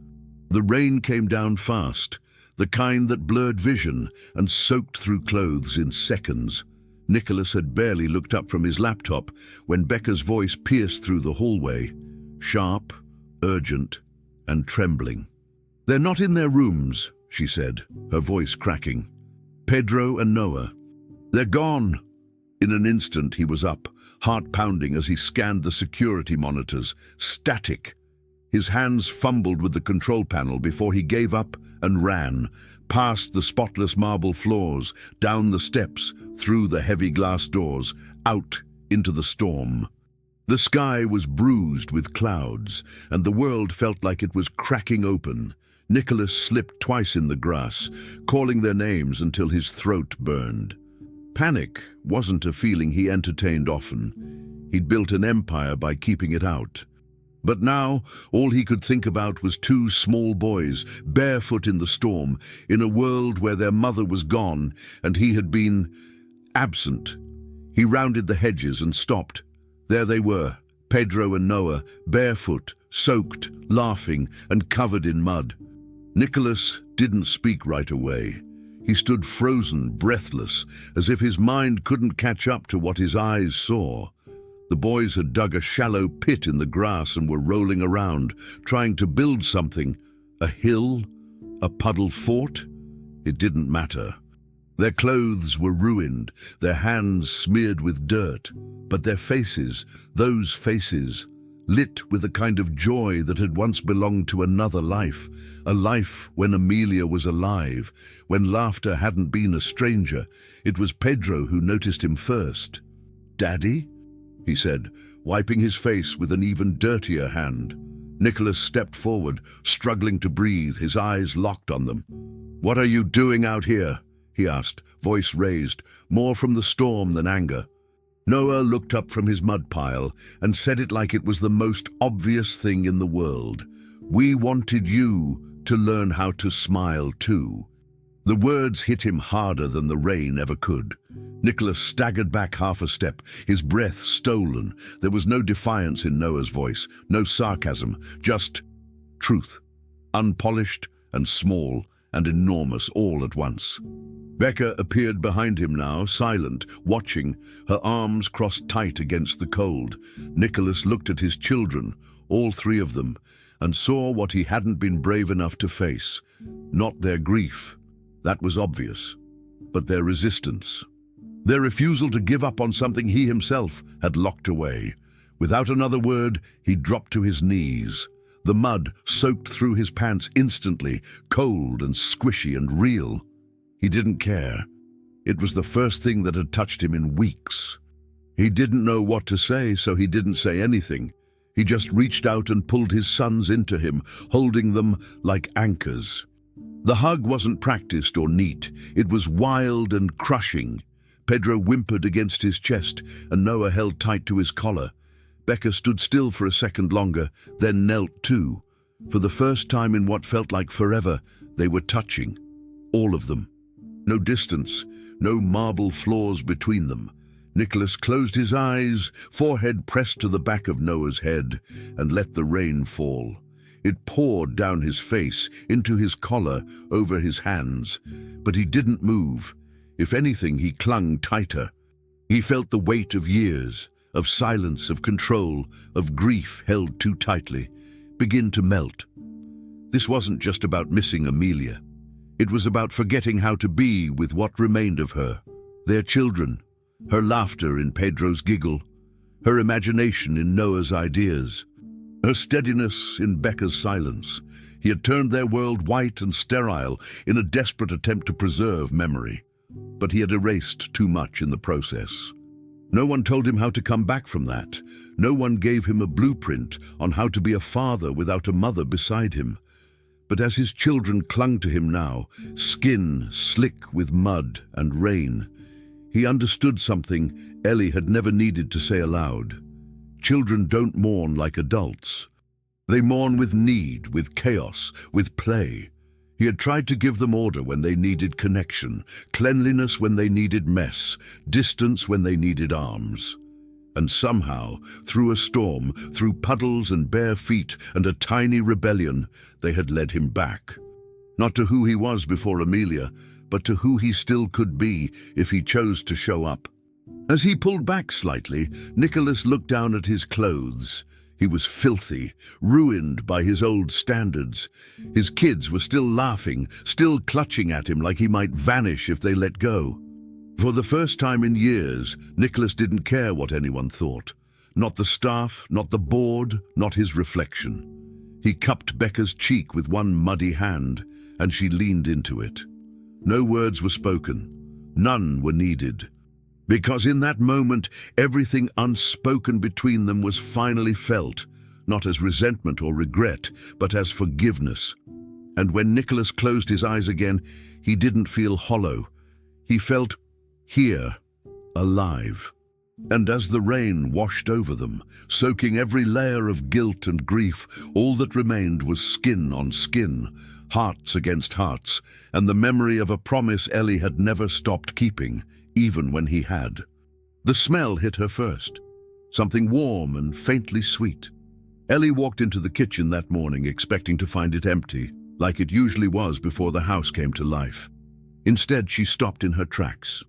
The rain came down fast, the kind that blurred vision and soaked through clothes in seconds. Nicholas had barely looked up from his laptop when Becca's voice pierced through the hallway, sharp, urgent, and trembling. "They're not in their rooms," she said, her voice cracking. "Pedro and Noah. They're gone." In an instant he was up, heart pounding as he scanned the security monitors, static. His hands fumbled with the control panel before he gave up and ran, past the spotless marble floors, down the steps, through the heavy glass doors, out into the storm. The sky was bruised with clouds, and the world felt like it was cracking open. Nicholas slipped twice in the grass, calling their names until his throat burned. Panic wasn't a feeling he entertained often. He'd built an empire by keeping it out. But now, all he could think about was two small boys, barefoot in the storm, in a world where their mother was gone and he had been absent. He rounded the hedges and stopped. There they were, Pedro and Noah, barefoot, soaked, laughing, and covered in mud. Nicholas didn't speak right away. He stood frozen, breathless, as if his mind couldn't catch up to what his eyes saw. The boys had dug a shallow pit in the grass and were rolling around, trying to build something. A hill? A puddle fort? It didn't matter. Their clothes were ruined, their hands smeared with dirt, but their faces, those faces, lit with a kind of joy that had once belonged to another life, a life when Amelia was alive, when laughter hadn't been a stranger. It was Pedro who noticed him first. "Daddy?" he said, wiping his face with an even dirtier hand. Nicholas stepped forward, struggling to breathe, his eyes locked on them. "What are you doing out here?" he asked, voice raised, more from the storm than anger. Noah looked up from his mud pile and said it like it was the most obvious thing in the world. "We wanted you to learn how to smile too." The words hit him harder than the rain ever could. Nicholas staggered back half a step, his breath stolen. There was no defiance in Noah's voice, no sarcasm, just truth, unpolished and small and enormous all at once. Becca appeared behind him now, silent, watching, her arms crossed tight against the cold. Nicholas looked at his children, all three of them, and saw what he hadn't been brave enough to face. Not their grief, that was obvious, but their resistance. Their refusal to give up on something he himself had locked away. Without another word, he dropped to his knees. The mud soaked through his pants instantly, cold and squishy and real. He didn't care. It was the first thing that had touched him in weeks. He didn't know what to say, so he didn't say anything. He just reached out and pulled his sons into him, holding them like anchors. The hug wasn't practiced or neat. It was wild and crushing. Pedro whimpered against his chest, and Noah held tight to his collar. Becca stood still for a second longer, then knelt too. For the first time in what felt like forever, they were touching. All of them. No distance, no marble floors between them. Nicholas closed his eyes, forehead pressed to the back of Noah's head, and let the rain fall. It poured down his face, into his collar, over his hands. But he didn't move. If anything, he clung tighter. He felt the weight of years, of silence, of control, of grief held too tightly, begin to melt. This wasn't just about missing Amelia. It was about forgetting how to be with what remained of her. Their children, her laughter in Pedro's giggle, her imagination in Noah's ideas, her steadiness in Becca's silence. He had turned their world white and sterile in a desperate attempt to preserve memory. But he had erased too much in the process. No one told him how to come back from that. No one gave him a blueprint on how to be a father without a mother beside him. But as his children clung to him now, skin slick with mud and rain, he understood something Ellie had never needed to say aloud. Children don't mourn like adults. They mourn with need, with chaos, with play. He had tried to give them order when they needed connection, cleanliness when they needed mess, distance when they needed arms. And somehow, through a storm, through puddles and bare feet and a tiny rebellion, they had led him back. Not to who he was before Amelia, but to who he still could be if he chose to show up. As he pulled back slightly, Nicholas looked down at his clothes. He was filthy, ruined by his old standards. His kids were still laughing, still clutching at him like he might vanish if they let go. For the first time in years, Nicholas didn't care what anyone thought. Not the staff, not the board, not his reflection. He cupped Becca's cheek with one muddy hand, and she leaned into it. No words were spoken. None were needed. Because in that moment, everything unspoken between them was finally felt, not as resentment or regret, but as forgiveness. And when Nicholas closed his eyes again, he didn't feel hollow. He felt here, alive. And as the rain washed over them, soaking every layer of guilt and grief, all that remained was skin on skin, hearts against hearts, and the memory of a promise Ellie had never stopped keeping, even when he had. The smell hit her first, something warm and faintly sweet. Ellie walked into the kitchen that morning expecting to find it empty, like it usually was before the house came to life. Instead, she stopped in her tracks.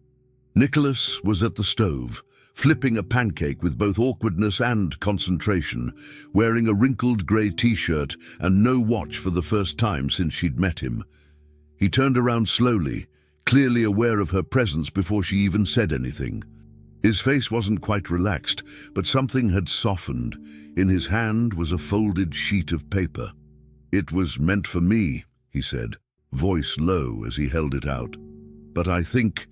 Nicholas was at the stove, flipping a pancake with both awkwardness and concentration, wearing a wrinkled grey t-shirt and no watch for the first time since she'd met him. He turned around slowly, clearly aware of her presence before she even said anything. His face wasn't quite relaxed, but something had softened. In his hand was a folded sheet of paper. "It was meant for me," he said, voice low as he held it out. "But I think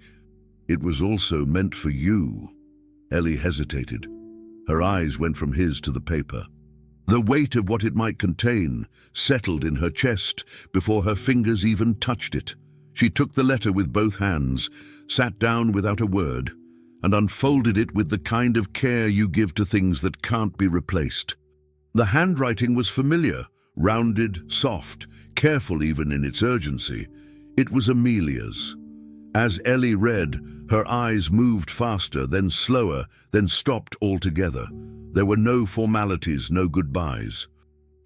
it was also meant for you." Ellie hesitated. Her eyes went from his to the paper. The weight of what it might contain settled in her chest before her fingers even touched it. She took the letter with both hands, sat down without a word, and unfolded it with the kind of care you give to things that can't be replaced. The handwriting was familiar, rounded, soft, careful even in its urgency. It was Amelia's. As Ellie read, her eyes moved faster, then slower, then stopped altogether. There were no formalities, no goodbyes.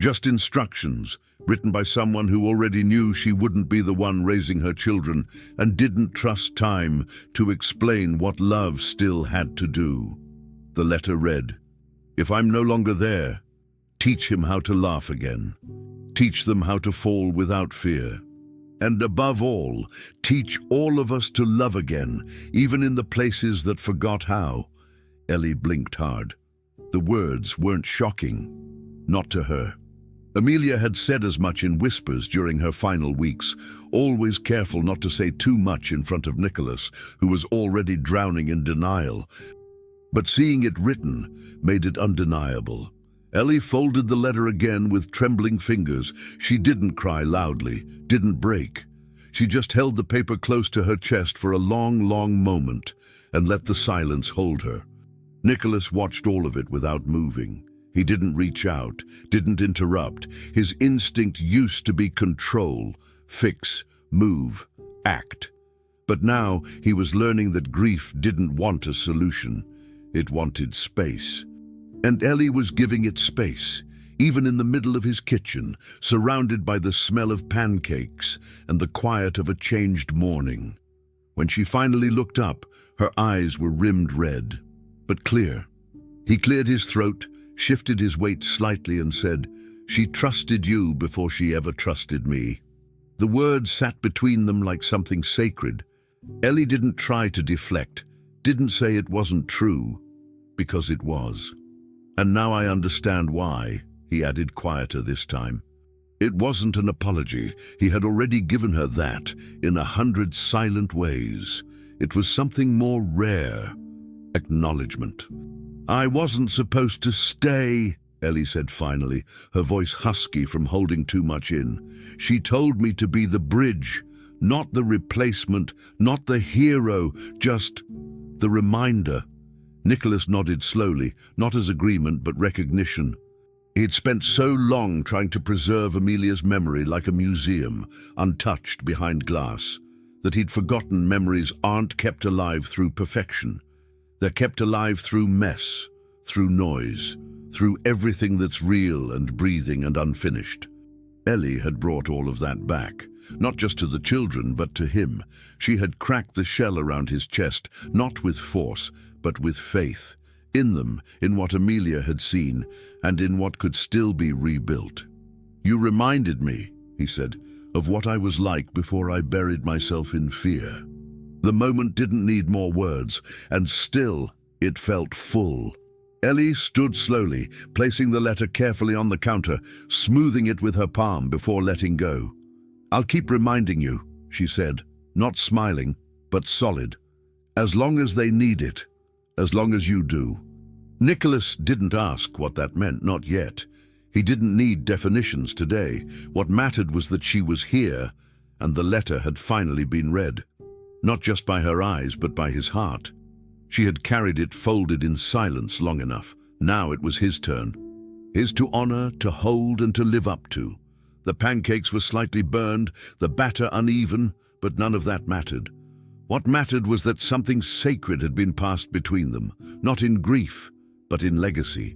Just instructions, written by someone who already knew she wouldn't be the one raising her children and didn't trust time to explain what love still had to do. The letter read, "If I'm no longer there, teach him how to laugh again. Teach them how to fall without fear. And above all, teach all of us to love again, even in the places that forgot how." Ellie blinked hard. The words weren't shocking. Not to her. Amelia had said as much in whispers during her final weeks, always careful not to say too much in front of Nicholas, who was already drowning in denial. But seeing it written made it undeniable. Ellie folded the letter again with trembling fingers. She didn't cry loudly, didn't break. She just held the paper close to her chest for a long, long moment and let the silence hold her. Nicholas watched all of it without moving. He didn't reach out, didn't interrupt. His instinct used to be control, fix, move, act. But now he was learning that grief didn't want a solution. It wanted space. And Ellie was giving it space, even in the middle of his kitchen, surrounded by the smell of pancakes and the quiet of a changed morning. When she finally looked up, her eyes were rimmed red, but clear. He cleared his throat, shifted his weight slightly and said, "She trusted you before she ever trusted me." The words sat between them like something sacred. Ellie didn't try to deflect, didn't say it wasn't true, because it was. "And now I understand why," he added quieter this time. It wasn't an apology. He had already given her that in 100 silent ways. It was something more rare. Acknowledgement. "I wasn't supposed to stay," Ellie said finally, her voice husky from holding too much in. "She told me to be the bridge, not the replacement, not the hero, just the reminder." Nicholas nodded slowly, not as agreement but recognition. He had spent so long trying to preserve Amelia's memory like a museum, untouched behind glass, that he'd forgotten memories aren't kept alive through perfection. They're kept alive through mess, through noise, through everything that's real and breathing and unfinished. Ellie had brought all of that back, not just to the children, but to him. She had cracked the shell around his chest, not with force, but with faith. In them, in what Amelia had seen, and in what could still be rebuilt. "You reminded me," he said, "of what I was like before I buried myself in fear." The moment didn't need more words, and still it felt full. Ellie stood slowly, placing the letter carefully on the counter, smoothing it with her palm before letting go. "I'll keep reminding you," she said, not smiling, but solid. "As long as they need it, as long as you do." Nicholas didn't ask what that meant, not yet. He didn't need definitions today. What mattered was that she was here, and the letter had finally been read. Not just by her eyes, but by his heart. She had carried it folded in silence long enough. Now it was his turn. His to honor, to hold, and to live up to. The pancakes were slightly burned, the batter uneven, but none of that mattered. What mattered was that something sacred had been passed between them, not in grief, but in legacy.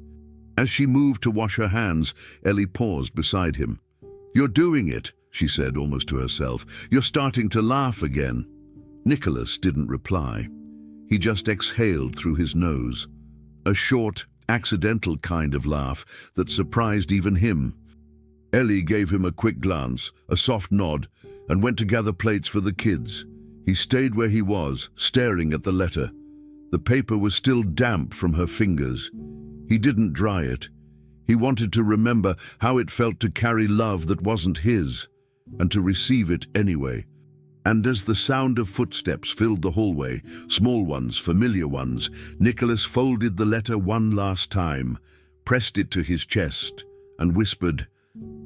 As she moved to wash her hands, Ellie paused beside him. "You're doing it," she said almost to herself. "You're starting to laugh again." Nicholas didn't reply. He just exhaled through his nose. A short, accidental kind of laugh that surprised even him. Ellie gave him a quick glance, a soft nod, and went to gather plates for the kids. He stayed where he was, staring at the letter. The paper was still damp from her fingers. He didn't dry it. He wanted to remember how it felt to carry love that wasn't his, and to receive it anyway. And as the sound of footsteps filled the hallway, small ones, familiar ones, Nicholas folded the letter one last time, pressed it to his chest, and whispered,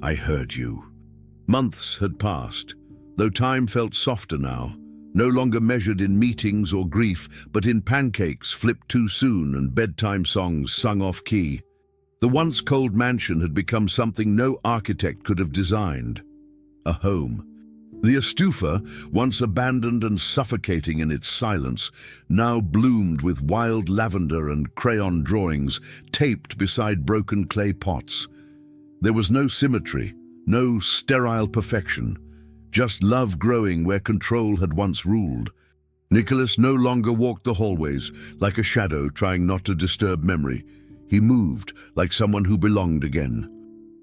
"I heard you." Months had passed, though time felt softer now, no longer measured in meetings or grief, but in pancakes flipped too soon and bedtime songs sung off-key. The once cold mansion had become something no architect could have designed. A home. The estufa, once abandoned and suffocating in its silence, now bloomed with wild lavender and crayon drawings taped beside broken clay pots. There was no symmetry, no sterile perfection, just love growing where control had once ruled. Nicholas no longer walked the hallways like a shadow trying not to disturb memory. He moved like someone who belonged again.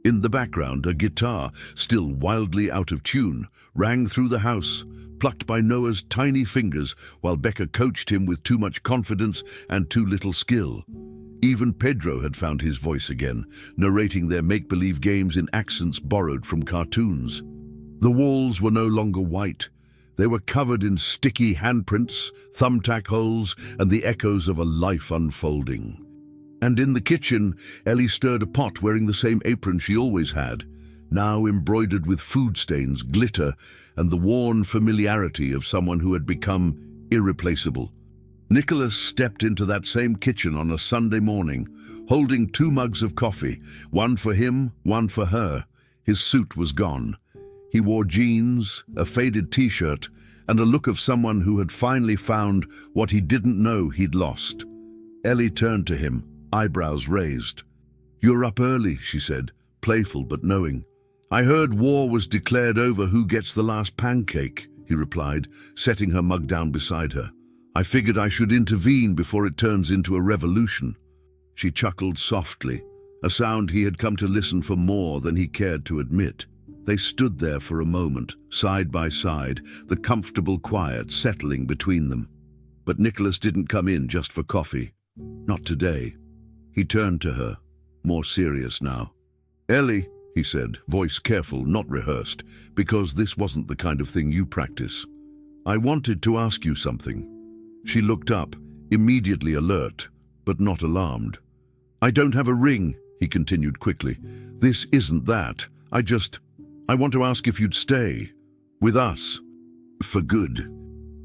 In the background, a guitar, still wildly out of tune, rang through the house, plucked by Noah's tiny fingers while Becca coached him with too much confidence and too little skill. Even Pedro had found his voice again, narrating their make-believe games in accents borrowed from cartoons. The walls were no longer white. They were covered in sticky handprints, thumbtack holes, and the echoes of a life unfolding. And in the kitchen, Ellie stirred a pot wearing the same apron she always had, now embroidered with food stains, glitter, and the worn familiarity of someone who had become irreplaceable. Nicholas stepped into that same kitchen on a Sunday morning, holding 2 mugs of coffee, one for him, one for her. His suit was gone. He wore jeans, a faded t-shirt, and a look of someone who had finally found what he didn't know he'd lost. Ellie turned to him, eyebrows raised. "You're up early," she said, playful but knowing. "I heard war was declared over who gets the last pancake," he replied, setting her mug down beside her. "I figured I should intervene before it turns into a revolution." She chuckled softly, a sound he had come to listen for more than he cared to admit. They stood there for a moment, side by side, the comfortable quiet settling between them. But Nicholas didn't come in just for coffee. Not today. He turned to her, more serious now. "Ellie," he said, voice careful, not rehearsed, "because this wasn't the kind of thing you practice. I wanted to ask you something." She looked up, immediately alert, but not alarmed. "I don't have a ring," he continued quickly. "This isn't that. I want to ask if you'd stay. With us. For good."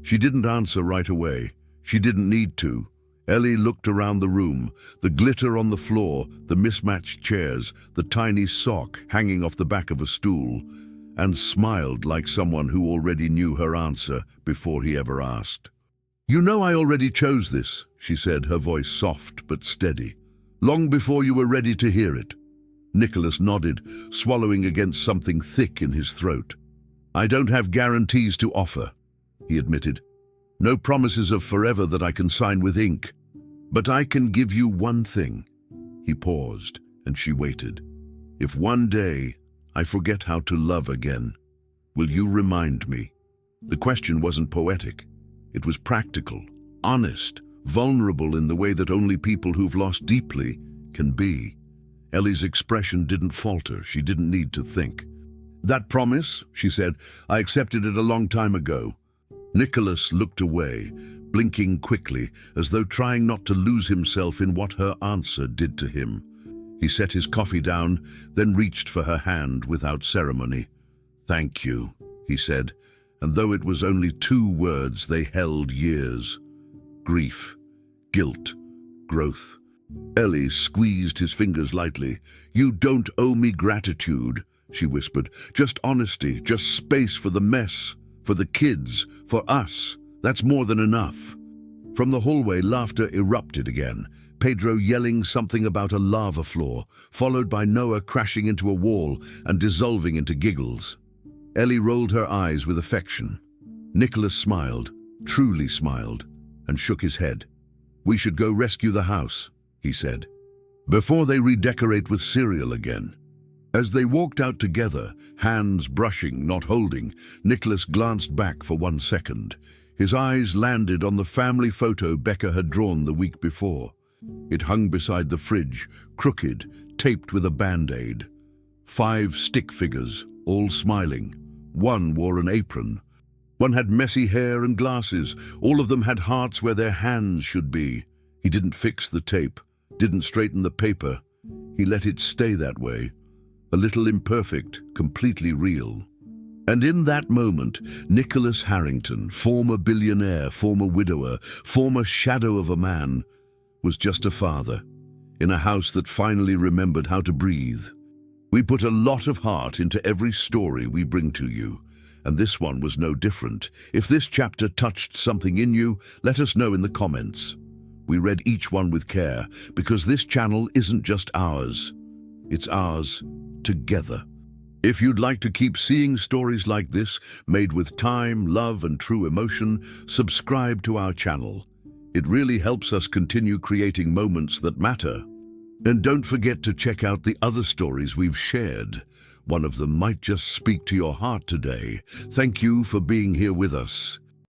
She didn't answer right away. She didn't need to. Ellie looked around the room, the glitter on the floor, the mismatched chairs, the tiny sock hanging off the back of a stool, and smiled like someone who already knew her answer before he ever asked. "You know I already chose this," she said, her voice soft but steady. Long before you were ready to hear it. Nicholas nodded, swallowing against something thick in his throat. I don't have guarantees to offer, he admitted. No promises of forever that I can sign with ink. But I can give you one thing. He paused, and she waited. If one day I forget how to love again, will you remind me? The question wasn't poetic. It was practical, honest, vulnerable in the way that only people who've lost deeply can be. Ellie's expression didn't falter. She didn't need to think. That promise, she said, I accepted it a long time ago. Nicholas looked away, blinking quickly, as though trying not to lose himself in what her answer did to him. He set his coffee down, then reached for her hand without ceremony. Thank you, he said, and though it was only 2 words, they held years. Grief, guilt, growth. Ellie squeezed his fingers lightly. You don't owe me gratitude, she whispered. Just honesty, just space for the mess, for the kids, for us. That's more than enough. From the hallway, laughter erupted again. Pedro yelling something about a lava floor, followed by Noah crashing into a wall and dissolving into giggles. Ellie rolled her eyes with affection. Nicholas smiled, truly smiled, and shook his head. We should go rescue the house, he said, before they redecorate with cereal again. As they walked out together, hands brushing, not holding, Nicholas glanced back for 1 second. His eyes landed on the family photo Becca had drawn the week before. It hung beside the fridge, crooked, taped with a band-aid. 5 stick figures, all smiling. 1 wore an apron. 1 had messy hair and glasses. All of them had hearts where their hands should be. He didn't fix the tape, didn't straighten the paper. He let it stay that way. A little imperfect, completely real. And in that moment, Nicholas Harrington, former billionaire, former widower, former shadow of a man, was just a father, in a house that finally remembered how to breathe. We put a lot of heart into every story we bring to you, and this one was no different. If this chapter touched something in you, let us know in the comments. We read each one with care, because this channel isn't just ours. It's ours together. If you'd like to keep seeing stories like this, made with time, love, and true emotion, subscribe to our channel. It really helps us continue creating moments that matter. And don't forget to check out the other stories we've shared. One of them might just speak to your heart today. Thank you for being here with us.